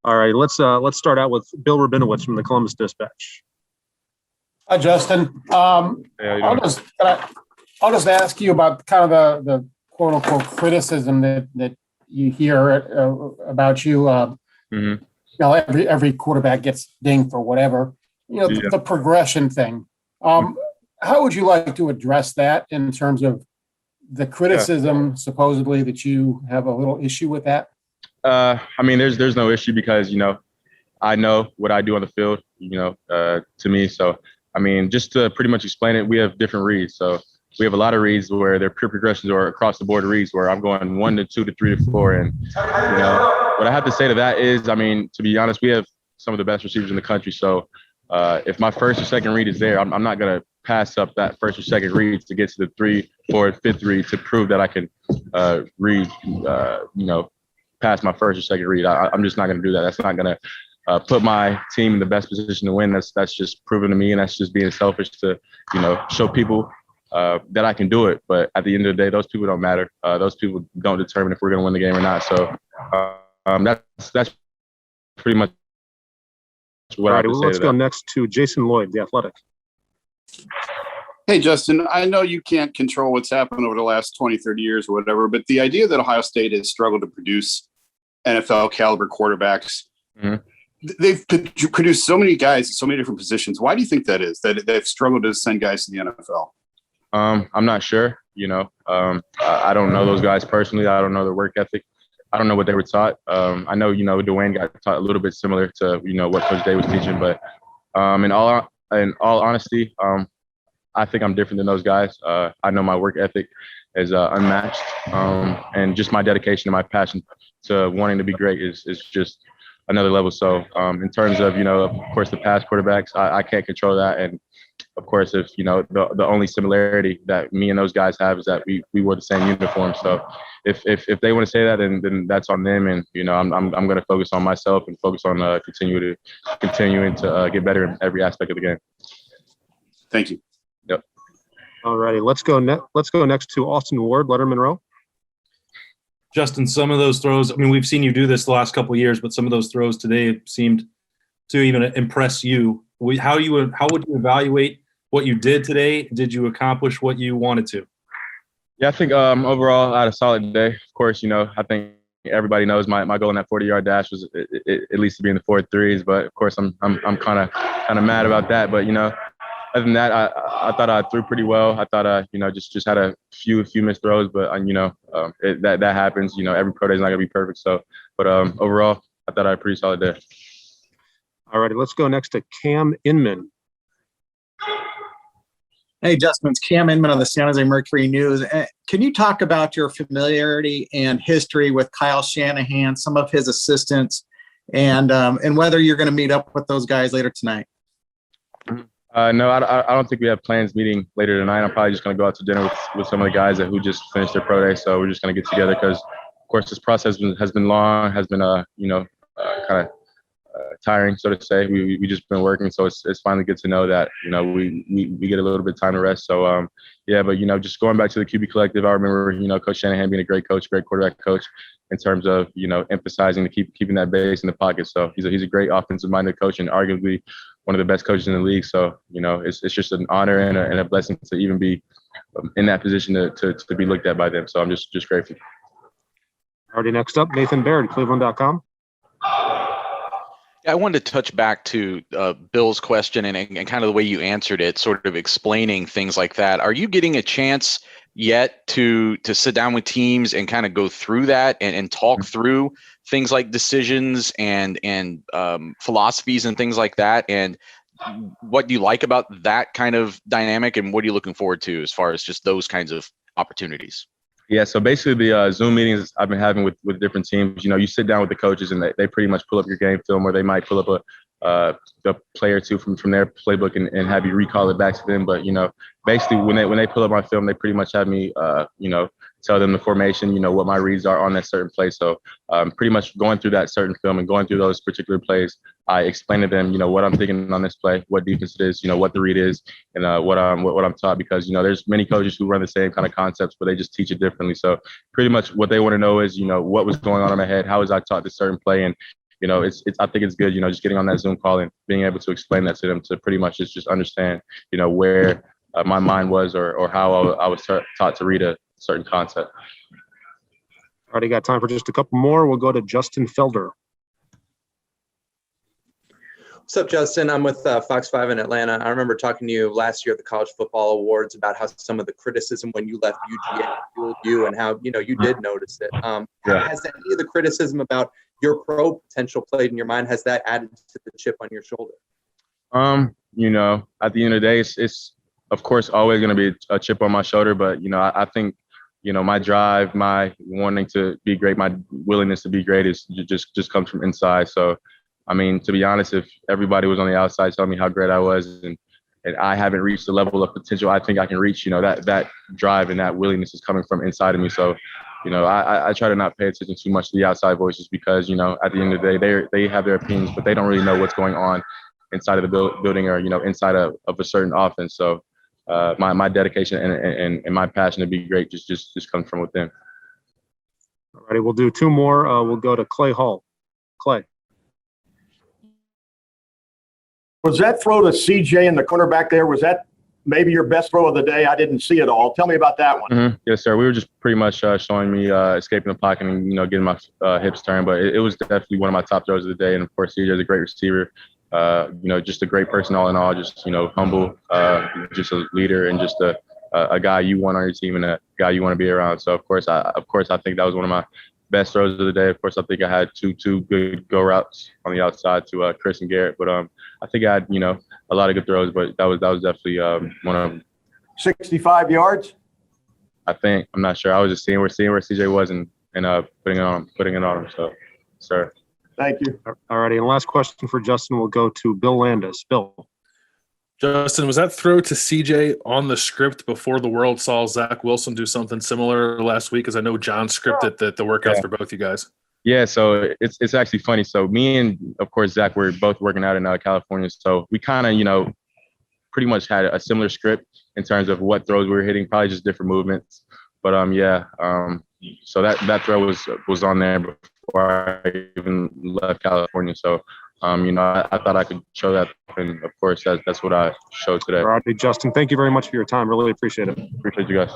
All right, let's start out with Bill Rabinowitz from the Columbus Dispatch. Hi, Justin. I'll just ask you about kind of the quote unquote criticism that you hear about you. You know, every quarterback gets dinged for whatever. You know, the progression thing. How would you like to address that in terms of the criticism supposedly that you have a little issue with that? I mean, there's no issue because, you know, I know what I do on the field, you know, to me. So, I mean, just to pretty much explain it, we have different reads. So we have a lot of reads where they're pure progressions or across the board reads where I'm going 1 to 2 to 3 to 4. And, you know, what I have to say to that is, I mean, to be honest, we have some of the best receivers in the country. So if my first or second read is there, I'm not going to pass up that first or second read to get to the 3, 4, 5th read to prove that I can read, you know, past my first or second read. I'm just not going to do that. That's not going to put my team in the best position to win. That's just proven to me, and that's just being selfish to, you know, show people that I can do it. But at the end of the day, those people don't matter. Those people don't determine if we're going to win the game or not. So that's pretty much what I have to say. Let's go next to Jason Lloyd, The Athletic. Hey, Justin, I know you can't control what's happened over the last 20, 30 years or whatever, but the idea that Ohio State has struggled to produce NFL caliber quarterbacks, they've produced so many guys in so many different positions. Why do you think that is, that they've struggled to send guys to the NFL? I'm not sure. You know, I don't know those guys personally. I don't know their work ethic. I don't know what they were taught. I know, you know, Dwayne got taught a little bit similar to, you know, what Coach Day was teaching. But in all honesty, I think I'm different than those guys. I know my work ethic is unmatched, and just my dedication and my passion to wanting to be great is just another level. So in terms of, you know, of course, the past quarterbacks, I can't control that. And of course, if, you know, the only similarity that me and those guys have is that we wore the same uniform. So if they want to say that, then that's on them. And, you know, I'm going to focus on myself and focus on continuing to get better in every aspect of the game. Thank you. Yep. All righty. Let's go next to Austin Ward, Lettermen Row. Justin, some of those throws, I mean, we've seen you do this the last couple of years, but some of those throws today seemed to even impress you. How would you evaluate what you did today? Did you accomplish what you wanted to? Yeah, I think overall I had a solid day. Of course, you know, I think everybody knows my goal in that 40-yard dash was at least to be in the 4.3s. But of course, I'm kind of mad about that. But, you know, other than that, I thought I threw pretty well. I thought you know, just had a few missed throws, but you know, that happens. You know, every pro day is not gonna be perfect. So, but overall, I thought I had a pretty solid day. All righty, let's go next to Cam Inman. Hey, Justin, it's Cam Inman on the San Jose Mercury News. Can you talk about your familiarity and history with Kyle Shanahan, some of his assistants, and whether you're going to meet up with those guys later tonight? No, I don't think we have plans meeting later tonight. I'm probably just going to go out to dinner with some of the guys who just finished their pro day. So we're just going to get together because, of course, this process has been long, has been you know, kind of tiring, so to say. We just been working, so it's finally good to know that, you know, we get a little bit of time to rest. So yeah, but you know, just going back to the QB collective, I remember, you know, Coach Shanahan being a great coach, great quarterback coach, in terms of, you know, emphasizing keeping that base in the pocket. So he's a great offensive minded coach and arguably one of the best coaches in the league. So, you know, it's just an honor and a blessing to even be in that position to be looked at by them. So I'm just grateful. Already next up, Nathan Baird, Cleveland.com. I wanted to touch back to Bill's question and kind of the way you answered it, sort of explaining things like that. Are you getting a chance yet to sit down with teams and kind of go through that and talk through things like decisions and philosophies and things like that? And what do you like about that kind of dynamic, and what are you looking forward to as far as just those kinds of opportunities? Yeah, so basically the Zoom meetings I've been having with different teams, you know, you sit down with the coaches and they pretty much pull up your game film, or they might pull up a play or two from their playbook and have you recall it back to them. But, you know, basically when they pull up my film, they pretty much have me, you know, tell them the formation, you know, what my reads are on that certain play. So pretty much going through that certain film and going through those particular plays, I explain to them, you know, what I'm thinking on this play, what defense it is, you know, what the read is, and what I'm taught, because, you know, there's many coaches who run the same kind of concepts, but they just teach it differently. So pretty much what they want to know is, you know, what was going on in my head, how was I taught this certain play, and, I think it's good, just getting on that Zoom call and being able to explain that to them to pretty much just understand, where my mind was or how I was taught to read a certain concept. Already got time for just a couple more. We'll go to Justin Felder. What's up, Justin? I'm with Fox 5 in Atlanta. I remember talking to you last year at the College Football Awards about how some of the criticism when you left UGA fueled you and how, you did notice it. Has any of the criticism about your pro potential played in your mind? Has that added to the chip on your shoulder? At the end of the day, it's of course always going to be a chip on my shoulder. But, I think, my drive, my wanting to be great, my willingness to be great is just comes from inside. So, I mean, to be honest, if everybody was on the outside telling me how great I was and I haven't reached the level of potential I think I can reach, that drive and that willingness is coming from inside of me. So, I try to not pay attention too much to the outside voices because, at the end of the day, they have their opinions, but they don't really know what's going on inside of the building or, inside of a certain offense. So my dedication and my passion to be great just comes from within. All righty, we'll do two more. We'll go to Clay Hall. Clay. Was that throw to CJ in the cornerback there? Was that maybe your best throw of the day? I didn't see it all. Tell me about that one. Mm-hmm. Yes, sir. We were just pretty much showing me escaping the pocket and, getting my hips turned. But it was definitely one of my top throws of the day. And, of course, CJ is a great receiver, just a great person all in all, just, humble, just a leader and just a guy you want on your team and a guy you want to be around. So, of course, I think that was one of my best throws of the day. Of course, I think I had two good go routes on the outside to Chris and Garrett. But I think I had, a lot of good throws, but that was definitely one of them. 65 yards? I think. I'm not sure. I was just seeing where CJ was and putting it on him. So, sir. Thank you. All righty. And last question for Justin will go to Bill Landis. Bill. Justin, was that throw to CJ on the script before the world saw Zach Wilson do something similar last week? Because I know John scripted the workouts for both you guys. Yeah, so it's actually funny. So me and, of course, Zach were both working out in California. So we kind of, pretty much had a similar script in terms of what throws we were hitting, probably just different movements. But, so that throw was on there before I even left California. So, I thought I could show that. And, of course, that's what I showed today. All righty, Justin, thank you very much for your time. Really appreciate it. Appreciate you guys.